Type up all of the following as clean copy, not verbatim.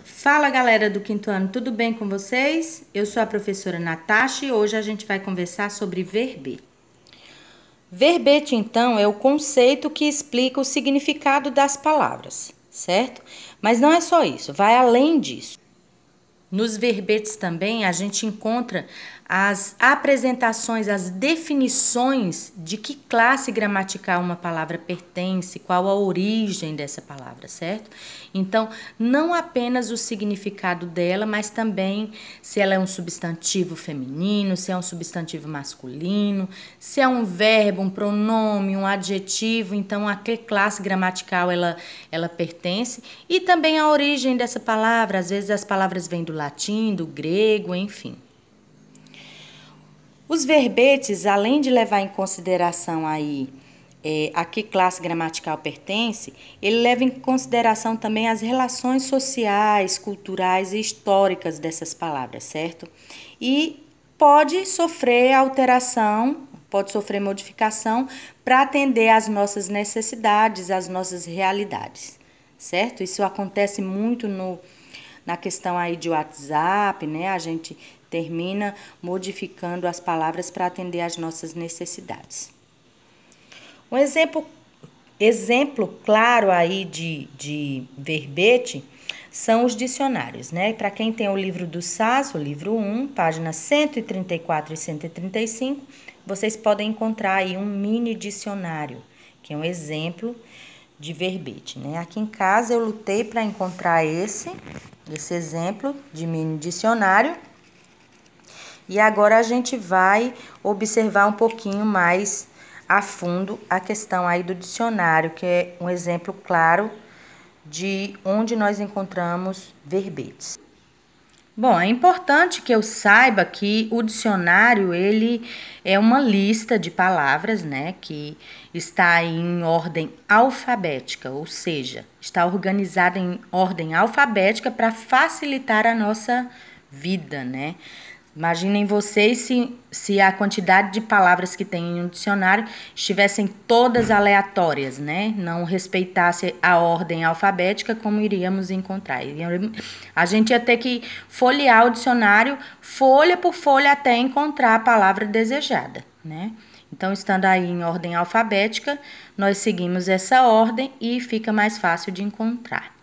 Fala galera do quinto ano, tudo bem com vocês? Eu sou a professora Natasha e hoje a gente vai conversar sobre verbete. Verbete, então, é o conceito que explica o significado das palavras, certo? Mas não é só isso, vai além disso. Nos verbetes também a gente encontra as apresentações, as definições de que classe gramatical uma palavra pertence, qual a origem dessa palavra, certo? Então, não apenas o significado dela, mas também se ela é um substantivo feminino, se é um substantivo masculino, se é um verbo, um pronome, um adjetivo, então a que classe gramatical ela pertence, e também a origem dessa palavra, às vezes as palavras vêm do latim, do grego, enfim. Os verbetes, além de levar em consideração aí a que classe gramatical pertence, ele leva em consideração também as relações sociais, culturais e históricas dessas palavras, certo? E pode sofrer alteração, pode sofrer modificação para atender às nossas necessidades, às nossas realidades, certo? Isso acontece muito na questão aí de WhatsApp, né? A gente termina modificando as palavras para atender às nossas necessidades. Um exemplo claro aí de verbete são os dicionários, né? Para quem tem o livro do SAS, o livro 1, páginas 134 e 135, vocês podem encontrar aí um mini dicionário, que é um exemplo de verbete, né? Aqui em casa eu lutei para encontrar esse exemplo de mini dicionário. E agora a gente vai observar um pouquinho mais a fundo a questão aí do dicionário, que é um exemplo claro de onde nós encontramos verbetes. Bom, é importante que eu saiba que o dicionário, ele é uma lista de palavras, né, que está em ordem alfabética, ou seja, está organizada em ordem alfabética para facilitar a nossa vida, né? Imaginem vocês se a quantidade de palavras que tem em um dicionário estivessem todas aleatórias, né? Não respeitasse a ordem alfabética, como iríamos encontrar? A gente ia ter que folhear o dicionário folha por folha até encontrar a palavra desejada, né? Então, estando aí em ordem alfabética, nós seguimos essa ordem e fica mais fácil de encontrar.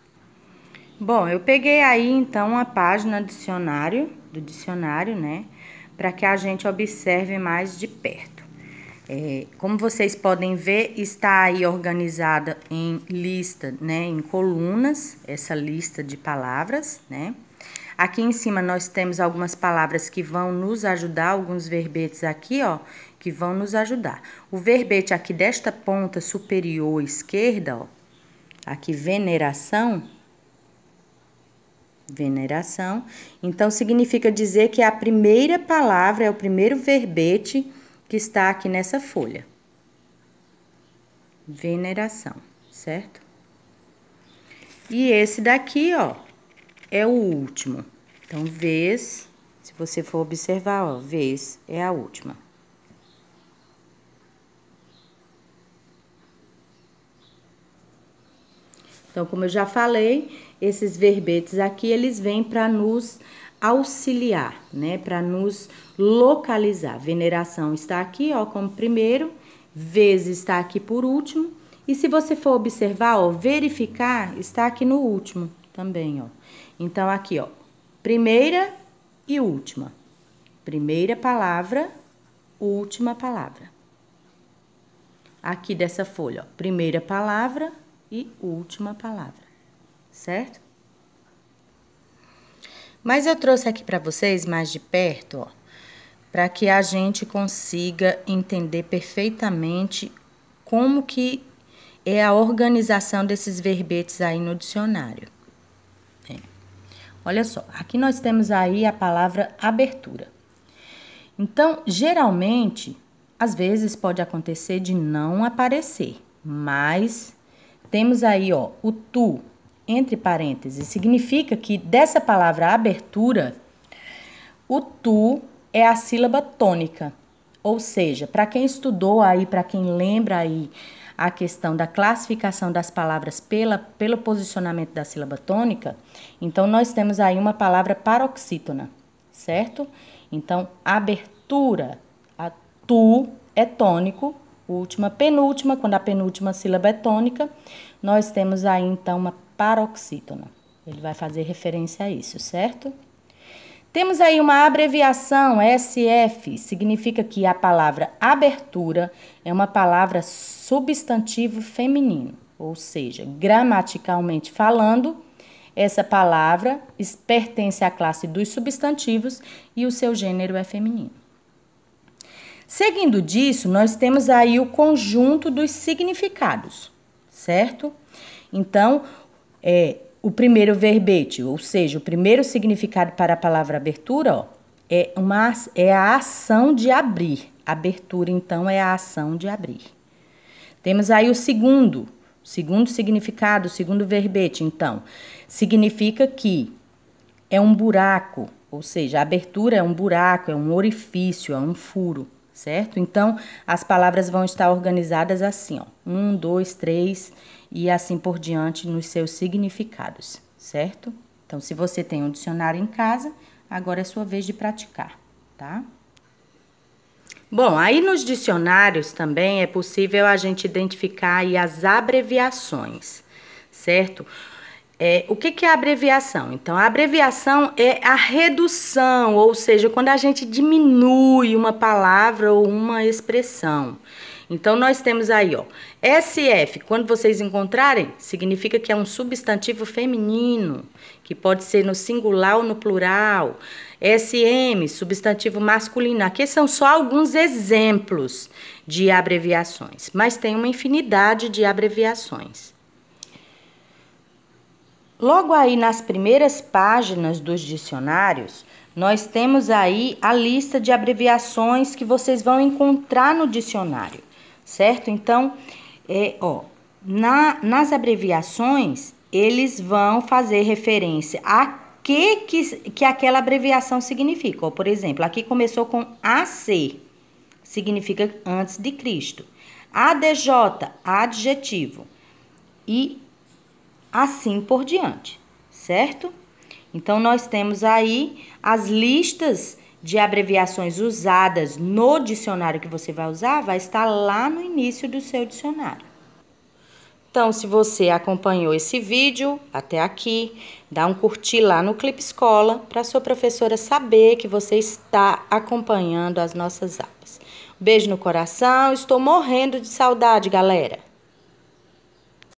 Bom, eu peguei aí então a página do dicionário, né, para que a gente observe mais de perto. Como vocês podem ver, está aí organizada em lista, né, em colunas, essa lista de palavras, né. Aqui em cima nós temos algumas palavras que vão nos ajudar, alguns verbetes aqui, ó, que vão nos ajudar. O verbete aqui desta ponta superior esquerda, ó, aqui veneração, então significa dizer que a primeira palavra é o primeiro verbete que está aqui nessa folha. Veneração, certo? E esse daqui, ó, é o último. Então, vez, se você for observar, ó, vez é a última. Então, como eu já falei, esses verbetes aqui, eles vêm para nos auxiliar, né? Para nos localizar. Veneração está aqui, ó, como primeiro, vez está aqui por último. E se você for observar, ó, verificar está aqui no último também, ó. Então, aqui, ó, primeira e última. Primeira palavra, última palavra. Aqui dessa folha, ó, primeira palavra e última palavra, certo? Mas eu trouxe aqui para vocês mais de perto, ó, para que a gente consiga entender perfeitamente como que é a organização desses verbetes aí no dicionário. Olha só, aqui nós temos aí a palavra abertura. Então, geralmente, às vezes pode acontecer de não aparecer, mas temos aí, ó, o tu, entre parênteses, significa que dessa palavra abertura, o tu é a sílaba tônica. Ou seja, para quem estudou aí, para quem lembra aí a questão da classificação das palavras pelo posicionamento da sílaba tônica, então nós temos aí uma palavra paroxítona, certo? Então, abertura, a tu é tônico, última, penúltima, quando a penúltima sílaba é tônica, nós temos aí então uma paroxítona. Ele vai fazer referência a isso, certo? Temos aí uma abreviação, SF, significa que a palavra abertura é uma palavra substantivo feminino, ou seja, gramaticalmente falando, essa palavra pertence à classe dos substantivos e o seu gênero é feminino. Seguindo disso, nós temos aí o conjunto dos significados, certo? Então, o primeiro verbete, ou seja, o primeiro significado para a palavra abertura, ó, é a ação de abrir. Abertura, então, é a ação de abrir. Temos aí o segundo significado, o segundo verbete, então, significa que é um buraco, ou seja, a abertura é um buraco, é um orifício, é um furo, certo? Então, as palavras vão estar organizadas assim, ó, 1, 2, 3 e assim por diante nos seus significados, certo? Então, se você tem um dicionário em casa, agora é sua vez de praticar, tá? Bom, aí nos dicionários também é possível a gente identificar aí as abreviações, certo? O que é a abreviação? Então, a abreviação é a redução, ou seja, quando a gente diminui uma palavra ou uma expressão. Então, nós temos aí, ó, SF, quando vocês encontrarem, significa que é um substantivo feminino, que pode ser no singular ou no plural. SM, substantivo masculino. Aqui são só alguns exemplos de abreviações, mas tem uma infinidade de abreviações. Logo aí nas primeiras páginas dos dicionários, nós temos aí a lista de abreviações que vocês vão encontrar no dicionário, certo? Então, nas abreviações, eles vão fazer referência a que aquela abreviação significa. Por exemplo, aqui começou com AC, significa antes de Cristo. ADJ, adjetivo. E assim por diante, certo? Então, nós temos aí as listas de abreviações usadas no dicionário que você vai usar, vai estar lá no início do seu dicionário. Então, se você acompanhou esse vídeo até aqui, dá um curtir lá no Clipe Escola para sua professora saber que você está acompanhando as nossas aulas. Beijo no coração, estou morrendo de saudade, galera!